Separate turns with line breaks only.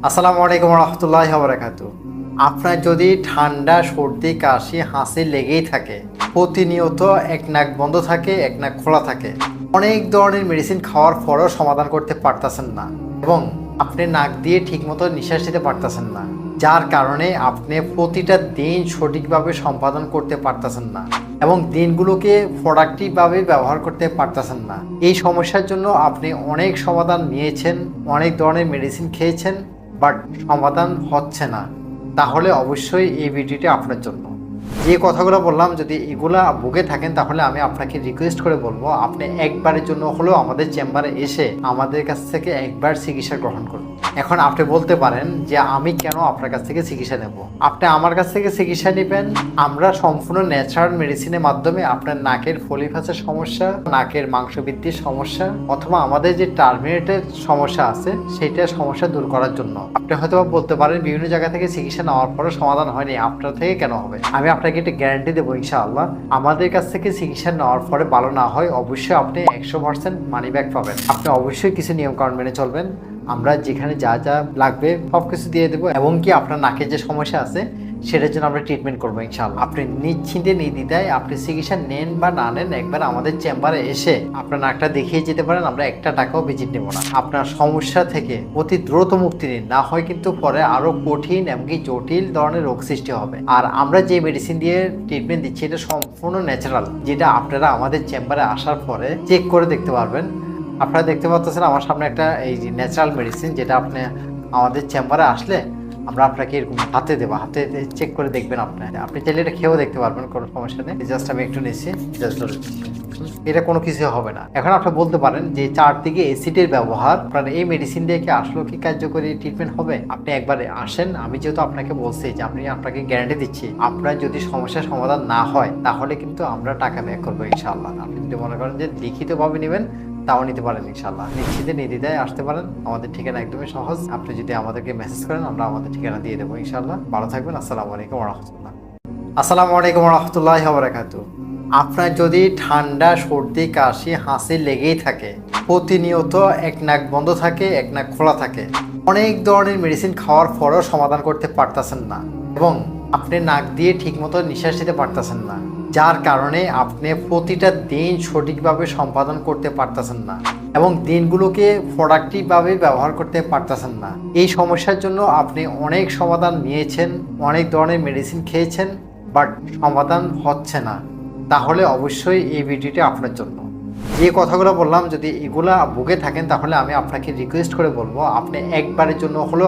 আসসালামু আলাইকুম রহমতুল্লাহি ওয়া বারাকাতুহু। আপনার যদি ঠান্ডা সর্দি কাশি হাঁচি লেগেই থাকে, প্রতিনিয়ত এক নাক বন্ধ থাকে এক নাক খোলা থাকে, অনেক ধরনের মেডিসিন খাওয়ার পরেও সমাধান করতে পারতেছেন না এবং আপনি নাক দিয়ে ঠিকমতো নিঃশ্বাস নিতে পারতেছেন না, যার কারণে আপনি প্রতিটা দিন সঠিকভাবে সম্পাদন করতে পারতেছেন না এবং দিনগুলোকে প্রোডাক্টিভভাবে ব্যবহার করতে পারতেছেন না। এই সমস্যার জন্য আপনি অনেক সমাধান নিয়েছেন, অনেক ধরনের মেডিসিন খেয়েছেন, বাট সমাধান হচ্ছে না। তাহলে অবশ্যই এই ভিডিওটি আপনার জন্য। যে কথাগুলো বললাম যদি এগুলা ভুগে থাকেন তাহলে আমি আপনাকে রিকোয়েস্ট করে বলবো আপনি একবারের জন্য হলেও আমাদের চেম্বারে এসে আমাদের কাছ থেকে একবার চিকিৎসা গ্রহণ করুন। এখন আপনি বলতে পারেন যে আমি কেন আপনার কাছ থেকে চিকিৎসা নেব? আপনি আমার কাছ থেকে চিকিৎসা নেবেন, আমরা সম্পূর্ণ ন্যাচারাল মেডিসিনের মাধ্যমে আপনার নাকের ফলিফাসের সমস্যা, নাকের মাংস বৃদ্ধির সমস্যা অথবা আমাদের যে টার্মিনেটের সমস্যা আছে সেইটার সমস্যা দূর করার জন্য। আপনি হয়তো বলতে পারেন বিভিন্ন জায়গা থেকে চিকিৎসা নেওয়ার পরে সমাধান হয়নি, আপনার থেকে কেন হবে? আমি আপনাকে একটা গ্যারান্টি দেবো ইনশাআল্লাহ, আমাদের কাছ থেকে চিকিৎসা নেওয়ার পরে ভালো না হয় অবশ্যই আপনি 100% মানি ব্যাক পাবেন। আপনি অবশ্যই কিছু নিয়মকানুন মেনে চলবেন, আমরা যেখানে যা যা লাগবে সব কিছু দিয়ে দেবো এবং কি আপনার নাকের যে সমস্যা আছে সেটার জন্য আমরা ট্রিটমেন্ট করবো ইনশাআল্লাহ। আপনি নিশ্চিন্তে নির্দ্বিধায় আপনি চিকিৎসা নেন বা না নেন একবার আমাদের চেম্বারে এসে আপনার নাকটা দেখিয়ে যেতে পারেন, আমরা একটা টাকাও ভিজিট নেব না। আপনার সমস্যা থেকে অতি দ্রুত মুক্তি নিন, না হয় কিন্তু পরে আরো কঠিন এমনকি জটিল ধরনের রোগ সৃষ্টি হবে। আর আমরা যে মেডিসিন দিয়ে ট্রিটমেন্ট দিচ্ছি এটা সম্পূর্ণ ন্যাচারাল, যেটা আপনারা আমাদের চেম্বারে আসার পরে চেক করে দেখতে পারবেন। আপনারা দেখতে পাচ্ছেন আমার সামনে একটা এই যে ন্যাচারাল মেডিসিন, যেটা আপনি আমাদের চেম্বারে আসলে আমরা আপনাকে এরকম হাতে দেবো, হাতে চেক করে দেখবেন। আপনি চাইলে এটা খেয়েও দেখতে পারবেন, কোনো সমস্যা নেই। জাস্ট আমি একটু নিচ্ছি, জাস্ট এটা কোনো কিছু হবে না। এখন আপনি বলতে পারেন যে চারদিকে অ্যাসিডের ব্যবহার আপনার এই মেডিসিন দিয়ে কি আসলে কি কার্যকরী ট্রিটমেন্ট হবে? আপনি একবার আসেন, আমি যেহেতু আপনাকে বলছি যে আপনাকে গ্যারান্টি দিচ্ছি আপনার যদি সমস্যার সমাধান না হয় তাহলে কিন্তু আমরা টাকা ব্যাক করবো ইনশাআল্লাহ। আপনি যদি মনে করেন যে লিখিতভাবে নেবেন তাও নিতে পারেন ইনশাআল্লাহ। নিশ্চিন্তে নির্দ্বিধায় আসতে পারেন, আমাদের ঠিকানা একদমই সহজ। আপনি যদি আমাদেরকে মেসেজ করেন আমরা আমাদের ঠিকানা দিয়ে দেবো ইনশাআল্লাহ। ভালো থাকবেন। আসসালামু আলাইকুম রহমতুল্লাহ। আসসালামু আলাইকুম রহমতুল্লাহি ওয়া বারাকাতুহু। আপনার যদি ঠান্ডা সর্দি কাশি হাঁচি লেগেই থাকে, প্রতিনিয়ত এক নাক বন্ধ থাকে এক নাক খোলা থাকে, অনেক ধরনের মেডিসিন খাওয়ার পরেও সমাধান করতে পারতেছেন না এবং আপনি নাক দিয়ে ঠিকমতো নিঃশ্বাস নিতে পারতেছেন না, যার কারণে আপনি প্রতিটা দিন সঠিকভাবে সম্পাদন করতে পারতেছেন না এবং দিনগুলোকে প্রোডাক্টিভভাবে ব্যবহার করতে পারতেছেন না। এই সমস্যার জন্য আপনি অনেক সমাধান নিয়েছেন, অনেক ধরনের মেডিসিন খেয়েছেন, বাট সমাধান হচ্ছে না। তাহলে অবশ্যই এই ভিডিওটি আপনার জন্য। যে কথাগুলো বললাম যদি এগুলা ভুগে থাকেন তাহলে আমি আপনাকে রিকোয়েস্ট করে বলবো আপনি একবারের জন্য হলেও